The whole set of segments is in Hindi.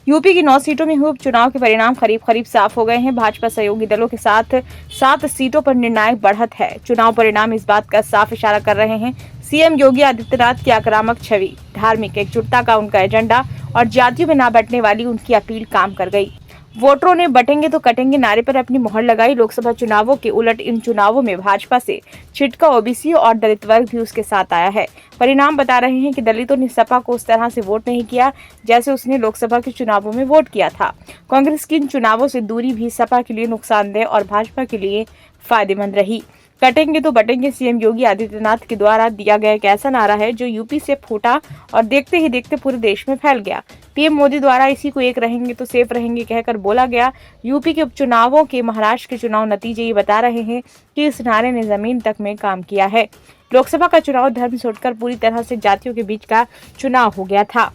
यूपी की 9 सीटों में हुए उपचुनाव के परिणाम करीब साफ हो गए हैं। भाजपा सहयोगी दलों के साथ 7 सीटों पर निर्णायक बढ़त है। चुनाव परिणाम इस बात का साफ इशारा कर रहे हैं। सीएम योगी आदित्यनाथ की आक्रामक छवि, धार्मिक एकजुटता का उनका एजेंडा और जातियों में ना बंटने वाली उनकी अपील काम कर गई। वोटरों ने बटेंगे तो कटेंगे नारे पर अपनी मोहर लगाई। लोकसभा चुनावों के उलट इन चुनावों में भाजपा से छिटका ओबीसी और दलित वर्ग भी उसके साथ आया है। परिणाम बता रहे हैं कि दलितों ने सपा को उस तरह से वोट नहीं किया जैसे उसने लोकसभा के चुनावों में वोट किया था। कांग्रेस की इन चुनावों से दूरी भी सपा के लिए नुकसानदेह और भाजपा के लिए फायदेमंद रही। कटेंगे तो बटेंगे सीएम योगी आदित्यनाथ के द्वारा दिया गया एक ऐसा नारा है जो यूपी से फूटा और देखते ही देखते पूरे देश में फैल गया। पीएम मोदी द्वारा इसी को एक रहेंगे तो सेफ रहेंगे कहकर बोला गया। यूपी के उपचुनावों के महाराष्ट्र के चुनाव नतीजे ये बता रहे हैं कि इस नारे ने जमीन तक में काम किया है। लोकसभा का चुनाव धर्म छोड़कर पूरी तरह से जातियों के बीच का चुनाव हो गया था।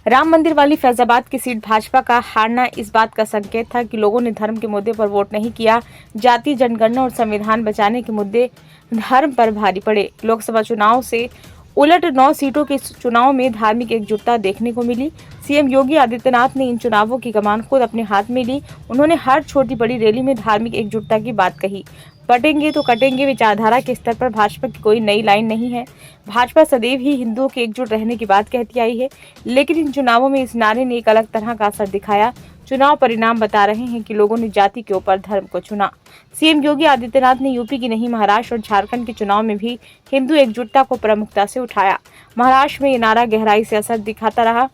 राम मंदिर वाली फैजाबाद की सीट भाजपा का हारना इस बात का संकेत था कि लोगों ने धर्म के मुद्दे पर वोट नहीं किया। जाति, जनगणना और संविधान बचाने के मुद्दे धर्म पर भारी पड़े। लोकसभा चुनाव से उलट 9 सीटों के चुनाव में धार्मिक एकजुटता देखने को मिली। सीएम योगी आदित्यनाथ ने इन चुनावों की कमान खुद अपने हाथ में ली। उन्होंने हर छोटी बड़ी रैली में धार्मिक एकजुटता की बात कही। बटेंगे तो कटेंगे विचारधारा के स्तर पर भाजपा की कोई नई लाइन नहीं है। भाजपा सदैव ही हिंदुओं के एकजुट रहने की बात कहती आई है, लेकिन इन चुनावों में इस नारे ने एक अलग तरह का असर दिखाया। चुनाव परिणाम बता रहे हैं कि लोगों ने जाति के ऊपर धर्म को चुना। सीएम योगी आदित्यनाथ ने यूपी की नहीं महाराष्ट्र और झारखंड के चुनाव में भी हिंदू एकजुटता को प्रमुखता से उठाया। महाराष्ट्र में ये नारा गहराई से असर दिखाता रहा।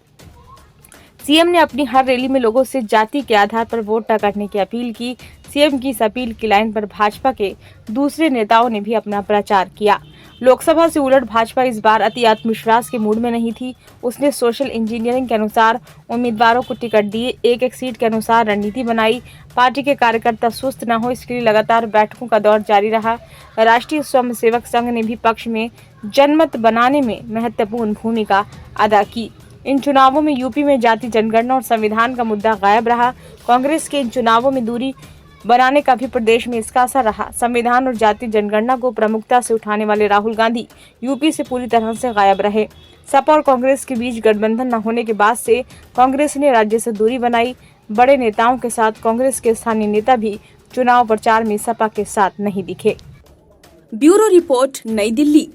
सीएम ने अपनी हर रैली में लोगों से जाति के आधार पर वोट न करने की अपील की। सीएम की इस अपील की लाइन पर भाजपा के दूसरे नेताओं ने भी अपना प्रचार किया। लोकसभा से उलट भाजपा इस बार अति आत्मविश्वास के मूड में नहीं थी। उसने सोशल इंजीनियरिंग के अनुसार उम्मीदवारों को टिकट दिए, एक सीट के अनुसार रणनीति बनाई। पार्टी के कार्यकर्ता सुस्त न हो इसके लिए लगातार बैठकों का दौर जारी रहा। राष्ट्रीय स्वयंसेवक संघ ने भी पक्ष में जनमत बनाने में महत्वपूर्ण भूमिका अदा की। इन चुनावों में यूपी में जाति, जनगणना और संविधान का मुद्दा गायब रहा। कांग्रेस के इन चुनावों में दूरी बनाने का भी प्रदेश में इसका असर रहा। संविधान और जाति जनगणना को प्रमुखता से उठाने वाले राहुल गांधी यूपी से पूरी तरह से गायब रहे। सपा और कांग्रेस के बीच गठबंधन न होने के बाद से कांग्रेस ने राज्य से दूरी बनाई। बड़े नेताओं के साथ कांग्रेस के स्थानीय नेता भी चुनाव प्रचार में सपा के साथ नहीं दिखे। ब्यूरो रिपोर्ट, नई दिल्ली।